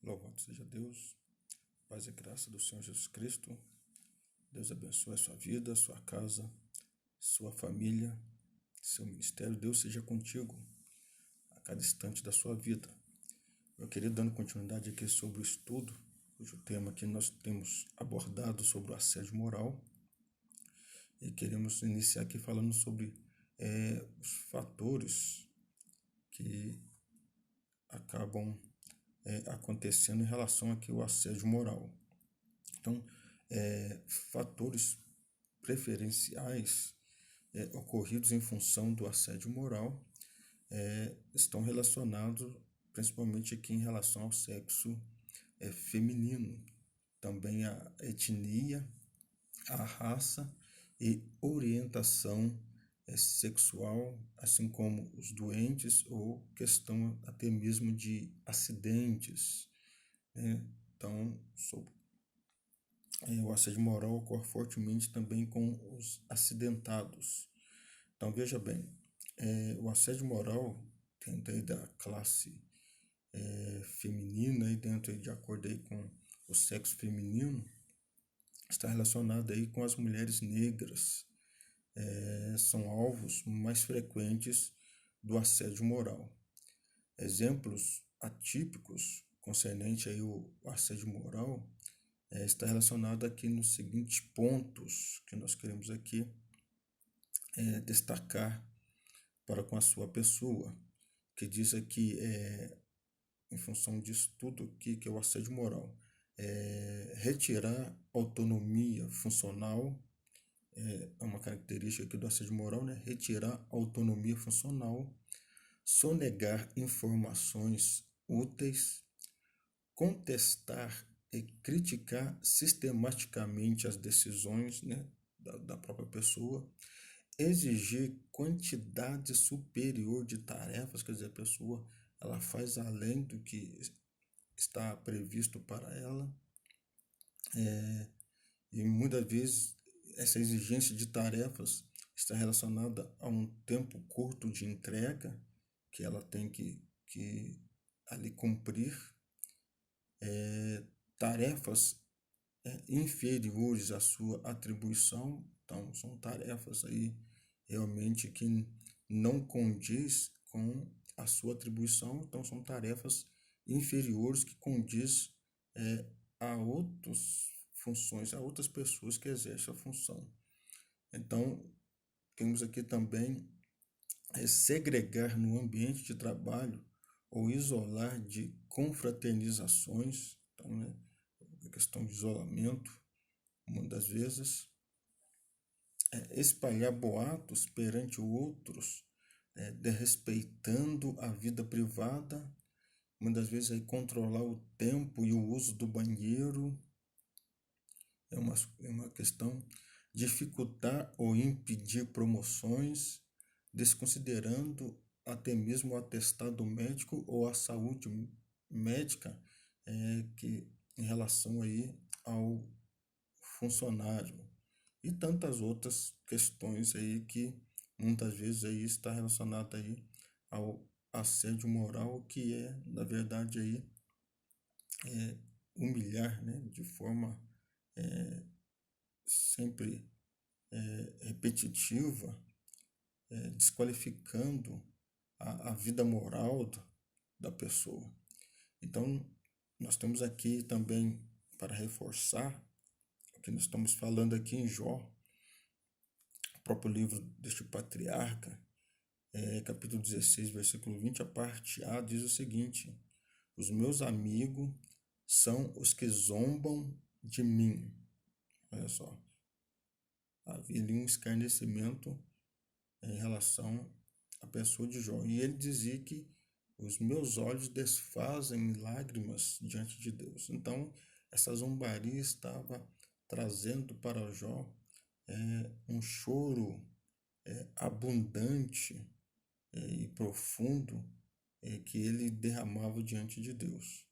Louvado seja Deus, paz e graça do Senhor Jesus Cristo. Deus abençoe a sua vida, a sua casa, sua família, seu ministério. Deus seja contigo a cada instante da sua vida. Meu querido, dando continuidade aqui sobre o estudo, cujo tema que nós temos abordado sobre o assédio moral. E queremos iniciar aqui falando sobre os fatores que acabam acontecendo em relação aqui ao assédio moral. Então, fatores preferenciais ocorridos em função do assédio moral estão relacionados principalmente aqui em relação ao sexo feminino, também a etnia, a raça e orientação sexual, assim como os doentes ou questão até mesmo de acidentes, né? Então, o assédio moral ocorre fortemente também com os acidentados. Então, veja bem, o assédio moral dentro aí da classe feminina, e dentro aí, de acordo aí com o sexo feminino, está relacionado aí com as mulheres negras. São alvos mais frequentes do assédio moral. Exemplos atípicos concernente aí o assédio moral está relacionado aqui nos seguintes pontos que nós queremos aqui destacar para com a sua pessoa, que diz aqui, em função disso tudo aqui, que é o assédio moral, retirar autonomia funcional, é uma característica aqui do assédio moral, né? Retirar autonomia funcional, sonegar informações úteis, contestar e criticar sistematicamente as decisões, né, da própria pessoa, exigir quantidade superior de tarefas, quer dizer, a pessoa ela faz além do que está previsto para ela, e muitas vezes essa exigência de tarefas está relacionada a um tempo curto de entrega que ela tem que ali cumprir, tarefas inferiores à sua atribuição. Então, são tarefas aí realmente que não condiz com a sua atribuição. Então, são tarefas inferiores que condiz a outras funções, a outras pessoas que exercem a função. Então, temos aqui também segregar no ambiente de trabalho ou isolar de confraternizações. Então, né, a questão de isolamento, muitas das vezes, espalhar boatos perante outros, desrespeitando a vida privada, muitas vezes aí controlar o tempo e o uso do banheiro, é uma questão, dificultar ou impedir promoções, desconsiderando até mesmo o atestado médico ou a saúde médica que em relação aí ao funcionário, e tantas outras questões aí que muitas vezes aí está relacionada aí ao assédio moral, que na verdade aí humilhar, né, de forma sempre repetitiva, desqualificando a vida moral da pessoa. Então, nós temos aqui também, para reforçar o que nós estamos falando aqui em Jó, o próprio livro deste patriarca, capítulo 16, versículo 20, a parte A, diz o seguinte: os meus amigos são os que zombam de mim. Olha só, havia ali um escarnecimento em relação à pessoa de Jó. E ele dizia que os meus olhos desfazem lágrimas diante de Deus. Então, essa zombaria estava trazendo para Jó um choro abundante e profundo que ele derramava diante de Deus.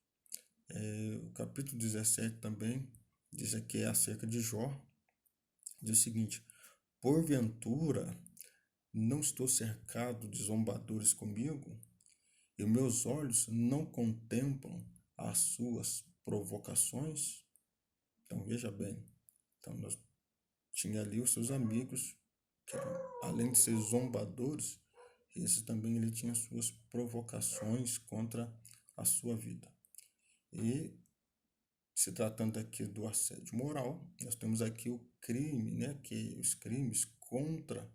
O capítulo 17 também diz aqui acerca de Jó, diz o seguinte: porventura não estou cercado de zombadores comigo, e meus olhos não contemplam às suas provocações. Então, veja bem, então, nós tinha ali os seus amigos, que além de ser zombadores, esse também ele tinha suas provocações contra a sua vida. E se tratando aqui do assédio moral, nós temos aqui o crime, né, que os crimes contra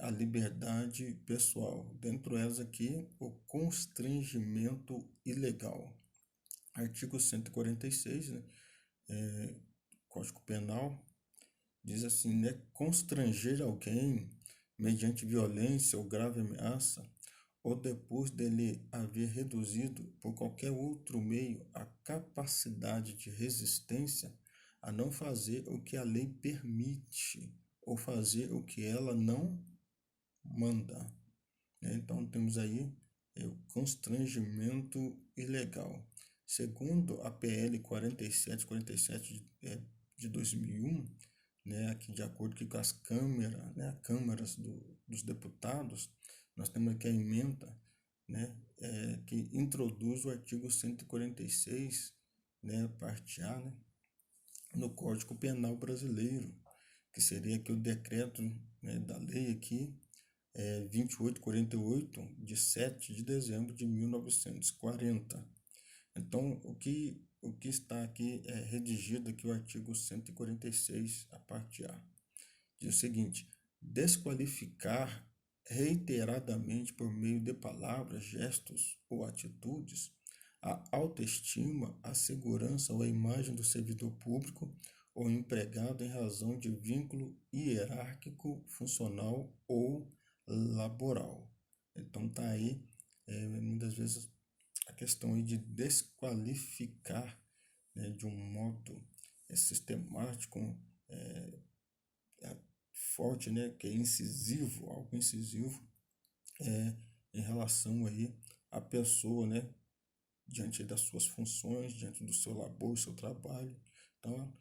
a liberdade pessoal. Dentro delas aqui, o constrangimento ilegal. Artigo 146, né, Código Penal, diz assim, né, constranger alguém mediante violência ou grave ameaça, ou depois dele haver reduzido por qualquer outro meio a capacidade de resistência, a não fazer o que a lei permite, ou fazer o que ela não manda. Então, temos aí o constrangimento ilegal. Segundo a PL 4747 de 2001, né, aqui de acordo com as câmaras dos deputados, nós temos aqui a emenda, né, que introduz o artigo 146, né, parte A, né, no Código Penal brasileiro, que seria aqui o decreto, né, da lei aqui, 2848, de 7 de dezembro de 1940. Então, o que está aqui redigido aqui o artigo 146, a parte A, diz o seguinte: desqualificar reiteradamente por meio de palavras, gestos ou atitudes a autoestima, a segurança ou a imagem do servidor público ou empregado em razão de vínculo hierárquico, funcional ou laboral. Então tá aí, muitas vezes, a questão aí de desqualificar, né, de um modo sistemático, forte, né, que é incisivo, algo incisivo, em relação aí à pessoa, né, diante das suas funções, diante do seu labor, do seu trabalho. Então,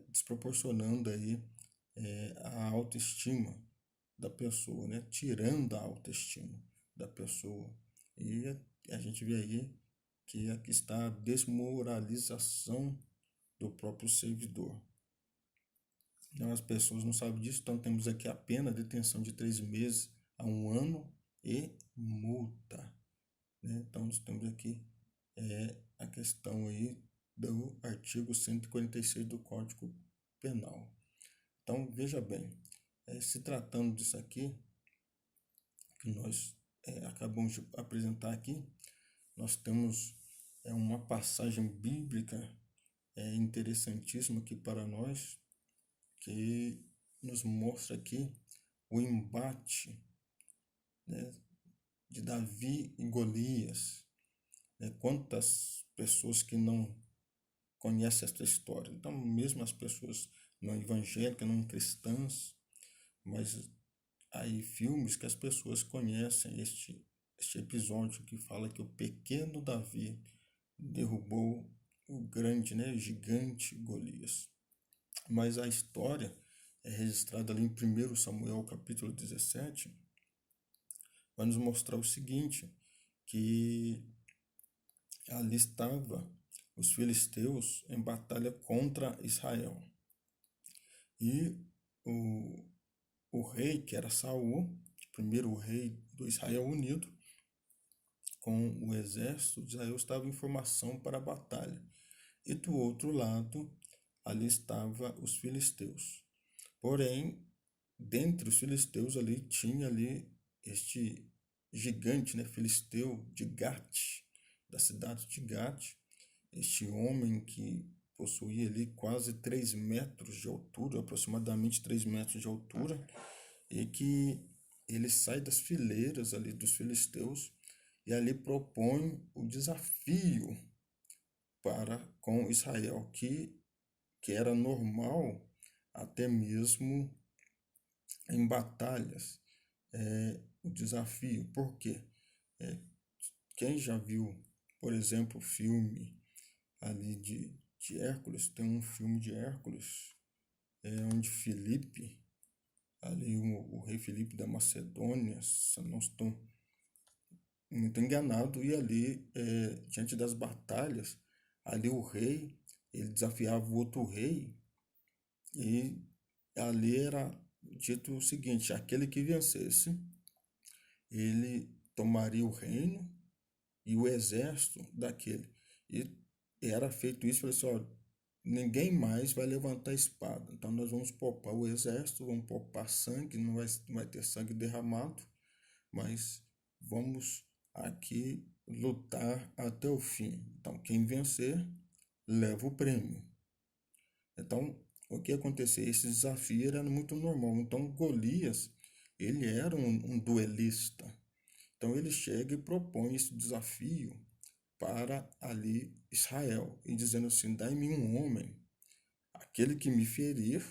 desproporcionando aí a autoestima da pessoa, né, tirando a autoestima da pessoa. E a gente vê aí que aqui está a desmoralização do próprio servidor. Então, as pessoas não sabem disso, então temos aqui a pena de detenção de 3 meses a 1 ano e multa. Né? Então, nós temos aqui a questão aí do artigo 146 do Código Penal. Então, veja bem, se tratando disso aqui, que nós acabamos de apresentar aqui, nós temos uma passagem bíblica interessantíssima aqui para nós, que nos mostra aqui o embate, né, de Davi e Golias. Quantas pessoas que não conhecem essa história? Então, mesmo as pessoas não evangélicas, não cristãs, mas aí filmes que as pessoas conhecem este episódio que fala que o pequeno Davi derrubou o grande, né, o gigante Golias. Mas a história é registrada ali em 1 Samuel capítulo 17, vai nos mostrar o seguinte, que ali estava os filisteus em batalha contra Israel. E o rei, que era Saul, primeiro rei do Israel unido, com o exército de Israel, estava em formação para a batalha. E do outro lado, ali estava os filisteus. Porém, dentre os filisteus ali, tinha ali este gigante, né, filisteu de Gate, da cidade de Gate, este homem que possuía ali quase 3 metros de altura, aproximadamente 3 metros de altura, e que ele sai das fileiras ali dos filisteus e ali propõe o desafio para com Israel, que era normal até mesmo em batalhas, o desafio. Por quê? Quem já viu, por exemplo, o filme ali de Hércules, tem um filme de Hércules, onde Filipe, ali o rei Filipe da Macedônia, se não estou muito enganado, e ali, diante das batalhas, ali o rei, ele desafiava o outro rei, e ali era dito o seguinte: aquele que vencesse, ele tomaria o reino e o exército daquele. E era feito isso, falei assim, ó, ninguém mais vai levantar a espada. Então nós vamos poupar o exército, vamos poupar sangue, não vai ter sangue derramado, mas vamos aqui lutar até o fim. Então quem vencer leva o prêmio. Então o que acontecia? Esse desafio era muito normal. Então Golias, ele era um duelista. Então ele chega e propõe esse desafio para ali Israel, e dizendo assim: dai-me um homem, aquele que me ferir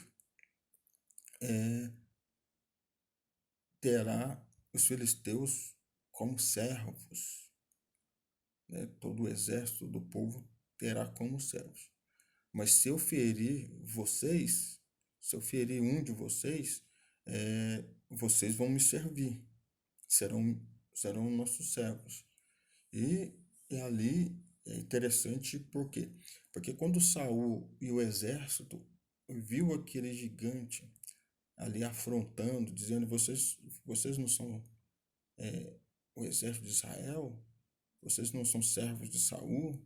terá os filisteus como servos, né? Todo o exército do povo terá como servos. Mas se eu ferir vocês, se eu ferir um de vocês, vocês vão me servir, serão nossos servos. E, e ali é interessante por quê? Porque quando Saul e o exército viu aquele gigante ali afrontando, dizendo: vocês não são o exército de Israel, vocês não são servos de Saul,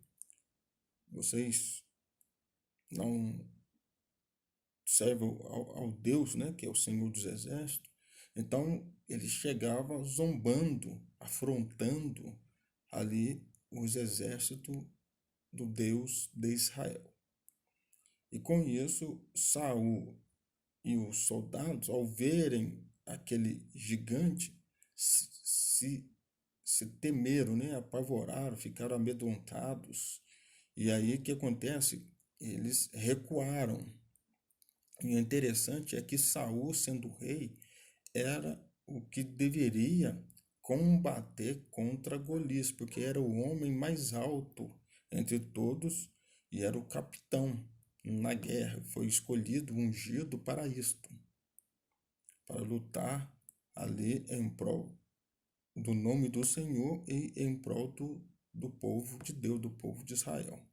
vocês não servem ao Deus, né, que é o Senhor dos Exércitos. Então ele chegava zombando, afrontando ali os exércitos do Deus de Israel. E com isso, Saul e os soldados, ao verem aquele gigante, se, se temeram, né? Apavoraram, ficaram amedrontados. E aí o que acontece? Eles recuaram. E o interessante é que Saul, sendo rei, era o que deveria combater contra Golias, porque era o homem mais alto entre todos e era o capitão na guerra. Foi escolhido, ungido para isto, para lutar ali em prol do nome do Senhor e em prol do povo de Deus, do povo de Israel.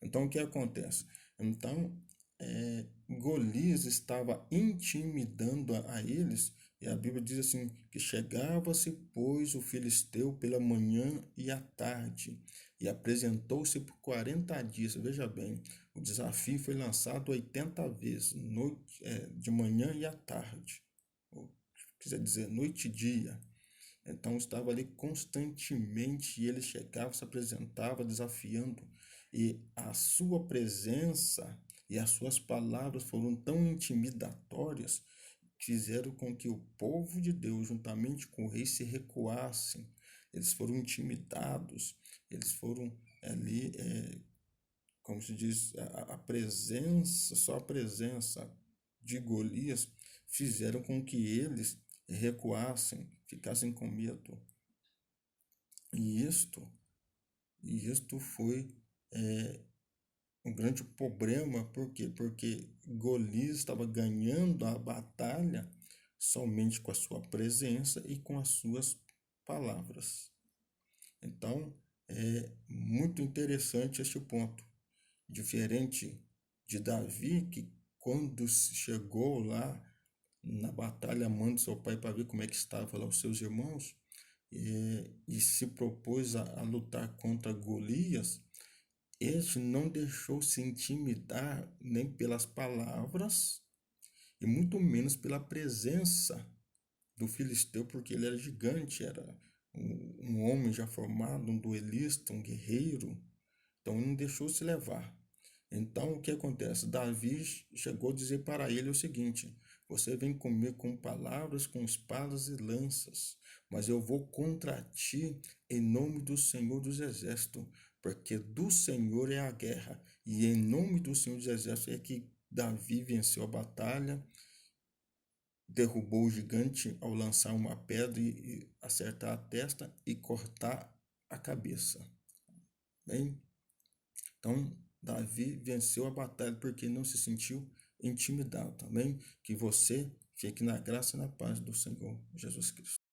Então, o que acontece? Então, Golias estava intimidando a eles, e a Bíblia diz assim, que chegava-se, pois, o filisteu pela manhã e à tarde, e apresentou-se por 40 dias. Veja bem, o desafio foi lançado 80 vezes, de manhã e à tarde, ou, quiser dizer, noite e dia. Então estava ali constantemente, e ele chegava, se apresentava, desafiando, e a sua presença e as suas palavras foram tão intimidatórias que fizeram com que o povo de Deus, juntamente com o rei, se recuassem. Eles foram intimidados, eles foram ali, como se diz, a presença, só a presença de Golias fizeram com que eles recuassem, ficassem com medo. E isto foi um grande problema, por quê? Porque Golias estava ganhando a batalha somente com a sua presença e com as suas palavras. Então, é muito interessante este ponto. Diferente de Davi, que quando chegou lá na batalha, amando seu pai para ver como é que estava lá os seus irmãos, e se propôs a lutar contra Golias, este não deixou se intimidar nem pelas palavras e muito menos pela presença do filisteu, porque ele era gigante, era um homem já formado, um duelista, um guerreiro. Então ele não deixou se levar. Então o que acontece? Davi chegou a dizer para ele o seguinte: você vem comigo com palavras, com espadas e lanças, mas eu vou contra ti em nome do Senhor dos Exércitos, porque do Senhor é a guerra, e em nome do Senhor dos Exércitos é que Davi venceu a batalha, derrubou o gigante ao lançar uma pedra e acertar a testa e cortar a cabeça. Bem, então Davi venceu a batalha porque não se sentiu intimidado. Também que você fique na graça e na paz do Senhor Jesus Cristo.